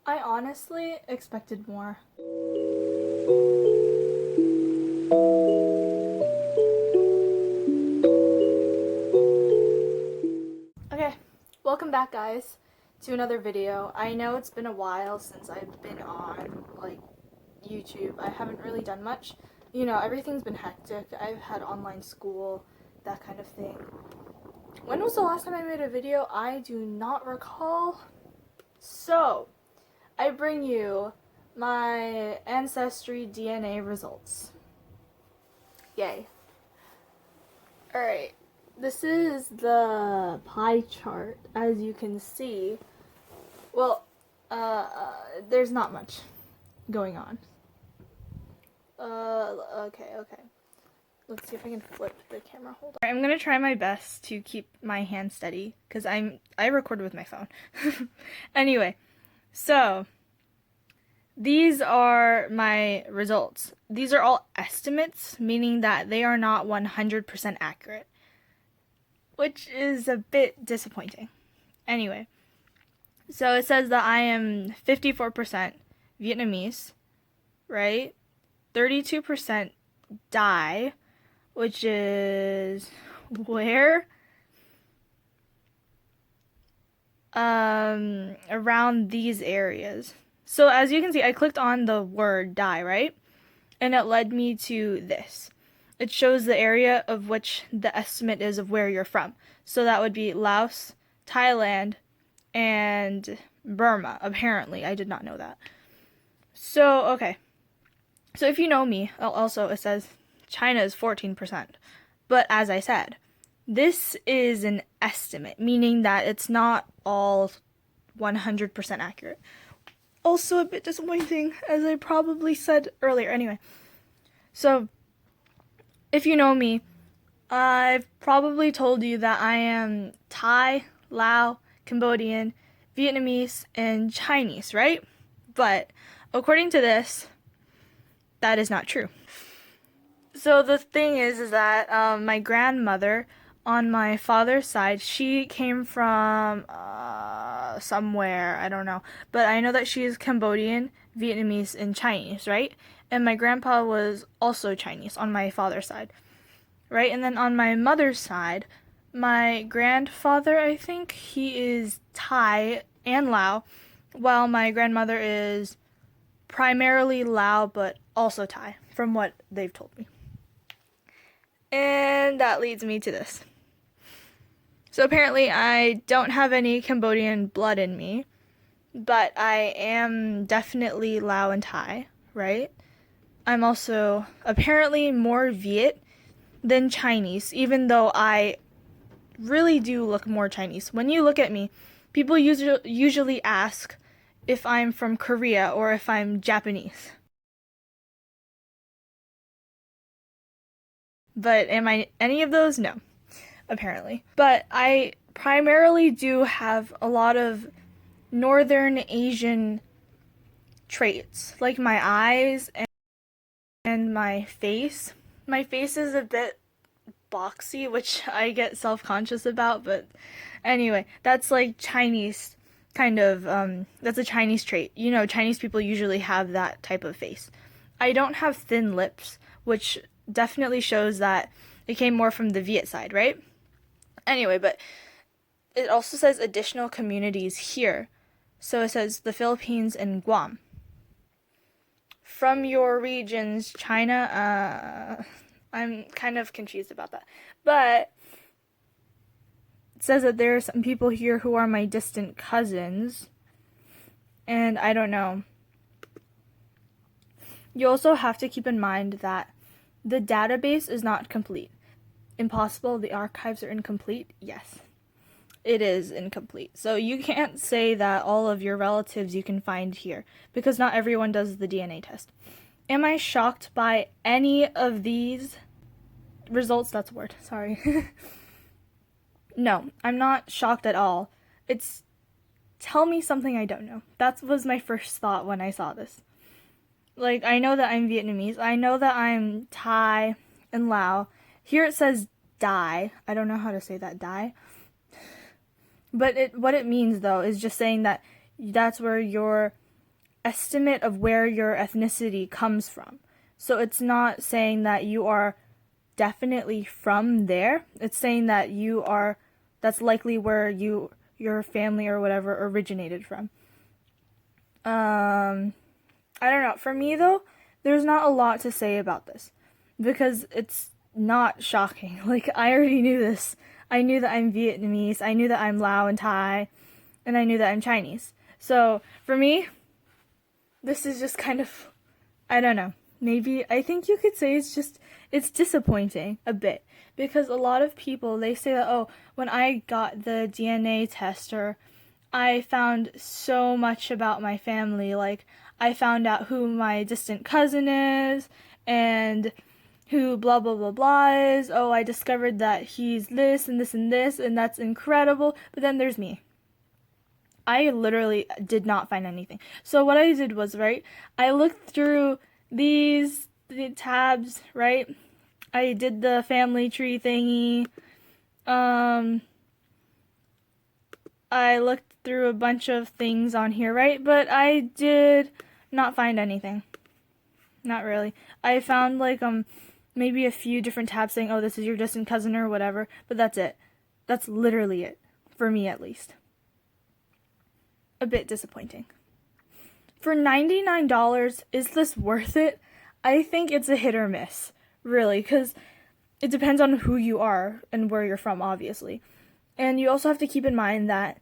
I honestly expected more. Okay, welcome back guys to another video. I know it's been a while since I've been on YouTube. I haven't really done much. You know, everything's been hectic. I've had online school, that kind of thing. When was the last time I made a video? I do not recall. So, I bring you my ancestry DNA results. Yay. Alright, this is the pie chart, as you can see. Well, there's not much going on. Okay. Let's see if I can flip the camera. Hold on. I'm gonna try my best to keep my hand steady, because I record with my phone. Anyway, so these are my results. These are all estimates, meaning that they are not 100% accurate, which is a bit disappointing. Anyway, so it says that I am 54% Vietnamese, right? 32% Dai, which is where? Around these areas. So as you can see, I clicked on the word Dai, right? And it led me to this. It shows the area of which the estimate is of where you're from. So that would be Laos, Thailand, and Burma, apparently. I did not know that. So, okay. So if you know me, also it says China is 14%. But as I said, this is an estimate, meaning that it's not all 100% accurate. Also a bit disappointing, as I probably said earlier. Anyway, so if you know me, I've probably told you that I am Thai, Lao, Cambodian, Vietnamese, and Chinese, right? But according to this, that is not true. So the thing is that my grandmother on my father's side, she came from somewhere, I don't know. But I know that she is Cambodian, Vietnamese, and Chinese, right? And my grandpa was also Chinese on my father's side, right? And then on my mother's side, my grandfather, I think, he is Thai and Lao, while my grandmother is primarily Lao, but also Thai, from what they've told me. And that leads me to this. So apparently I don't have any Cambodian blood in me, but I am definitely Lao and Thai, right? I'm also apparently more Viet than Chinese, even though I really do look more Chinese. When you look at me, people usually ask if I'm from Korea or if I'm Japanese. But am I any of those? No, apparently. But I primarily do have a lot of Northern Asian traits, like my eyes and my face. My face is a bit boxy, which I get self-conscious about, but anyway, that's like Chinese kind of, that's a Chinese trait. You know, Chinese people usually have that type of face. I don't have thin lips, which definitely shows that it came more from the Viet side, right? Anyway, but it also says additional communities here. So it says the Philippines and Guam. From your regions, China, I'm kind of confused about that. But it says that there are some people here who are my distant cousins. And I don't know. You also have to keep in mind that the database is not complete. Impossible, the archives are incomplete? Yes. It is incomplete. So you can't say that all of your relatives you can find here, because not everyone does the DNA test. Am I shocked by any of these results? That's a word, sorry. No, I'm not shocked at all. It's tell me something I don't know. That was my first thought when I saw this. Like, I know that I'm Vietnamese. I know that I'm Thai and Lao. Here it says Dai. I don't know how to say that, Dai. But what it means, though, is just saying that that's where your estimate of where your ethnicity comes from. So it's not saying that you are definitely from there. It's saying that that's likely where your family or whatever originated from. I don't know. For me though, there's not a lot to say about this because it's not shocking. Like, I already knew this. I knew that I'm Vietnamese, I knew that I'm Lao and Thai, and I knew that I'm Chinese. So, for me, this is just kind of, I don't know. Maybe, I think you could say it's disappointing a bit. Because a lot of people, they say that, oh, when I got the DNA tester, I found so much about my family. Like, I found out who my distant cousin is, and who blah blah blah blah is. Oh, I discovered that he's this and this and this, and that's incredible. But then there's me. I literally did not find anything. So what I did was, right, I looked through the tabs, right? I did the family tree thingy. I looked through a bunch of things on here, right? But I did not find anything. Not really. I found like maybe a few different tabs saying, oh, this is your distant cousin or whatever, but that's it. That's literally it. For me, at least. A bit disappointing. For $99, is this worth it? I think it's a hit or miss, really, because it depends on who you are and where you're from, obviously. And you also have to keep in mind that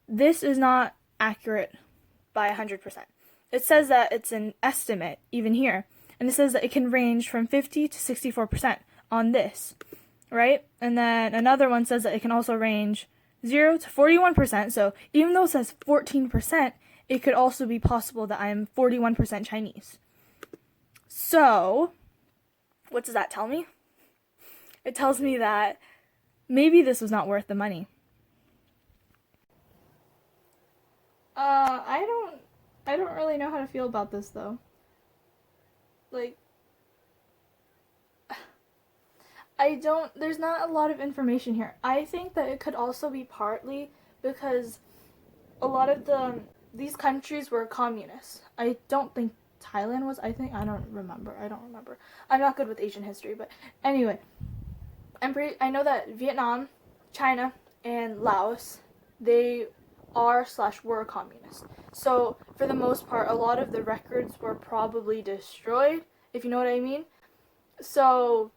this is not accurate by 100%. It says that it's an estimate, even here. And it says that it can range from 50 to 64% on this, right? And then another one says that it can also range 0 to 41%. So even though it says 14%, it could also be possible that I'm 41% Chinese. So, what does that tell me? It tells me that maybe this was not worth the money. I don't really know how to feel about this though. Like, there's not a lot of information here. I think that it could also be partly because a lot of these countries were communist. I don't think Thailand was, I don't remember. I'm not good with Asian history, but anyway, I know that Vietnam, China, and Laos, they were communist. So for the most part, a lot of the records were probably destroyed, if you know what I mean. So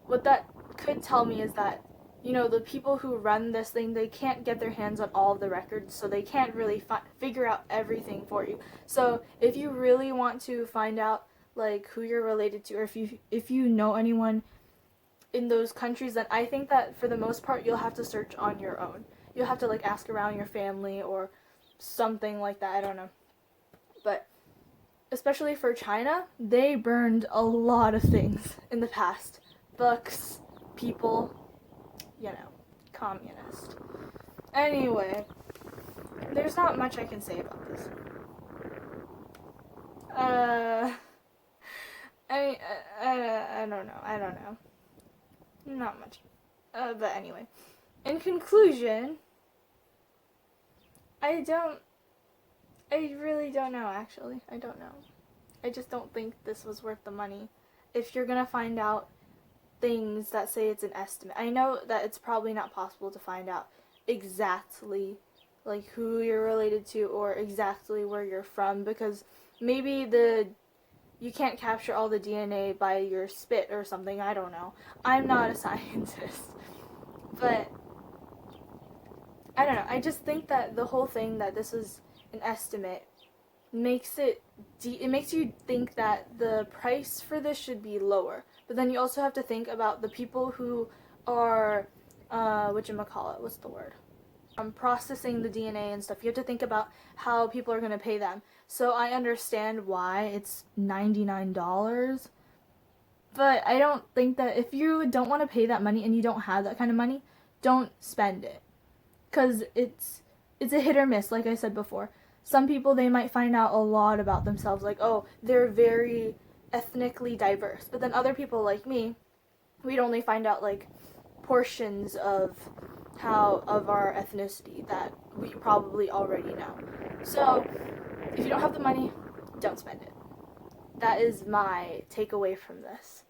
what that could tell me is that, the people who run this thing, they can't get their hands on all of the records, so they can't really figure out everything for you. So if you really want to find out like who you're related to, or if you know anyone in those countries, then I think that for the most part you'll have to search on your own. You'll have to like ask around your family or something like that. I don't know. But especially for China, they burned a lot of things in the past. Books, people, communist. Anyway, there's not much I can say about this. I don't know. Not much. But anyway, in conclusion, I really don't know, actually. I don't know. I just don't think this was worth the money. If you're gonna find out things that say it's an estimate. I know that it's probably not possible to find out exactly like who you're related to or exactly where you're from, because maybe you can't capture all the DNA by your spit or something. I don't know. I'm not a scientist. But I don't know. I just think that the whole thing that this is an estimate makes it makes you think that the price for this should be lower. But then you also have to think about the people who are what's the word? Processing the DNA and stuff. You have to think about how people are going to pay them. So I understand why it's $99. But I don't think that if you don't want to pay that money and you don't have that kind of money, don't spend it. Because it's a hit or miss, like I said before. Some people, they might find out a lot about themselves, like, oh, they're very ethnically diverse. But then other people like me, we'd only find out like portions of our ethnicity that we probably already know. So if you don't have the money, don't spend it. That is my takeaway from this.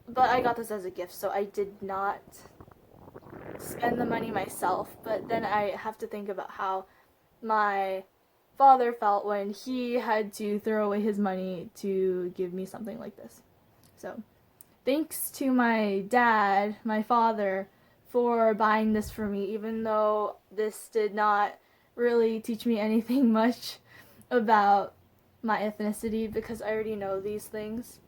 But I got this as a gift, so I did not spend the money myself. But then I have to think about how my father felt when he had to throw away his money to give me something like this. So, thanks to my dad, my father, for buying this for me, even though this did not really teach me anything much about my ethnicity because I already know these things.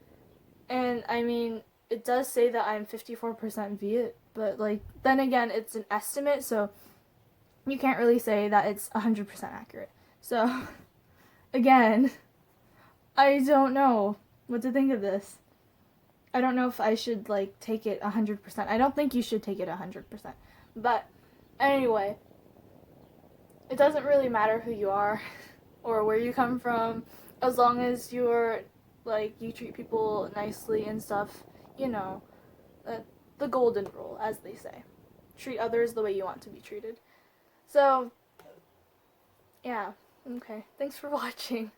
And I mean, it does say that I'm 54% Viet, but like, then again, it's an estimate, so you can't really say that it's 100% accurate. So, again, I don't know what to think of this. I don't know if I should like take it 100%. I don't think you should take it 100%. But anyway, it doesn't really matter who you are or where you come from as long as you're like you treat people nicely and stuff, you know, uh, the golden rule as they say. Treat others the way you want to be treated. So, yeah. Okay. Thanks for watching.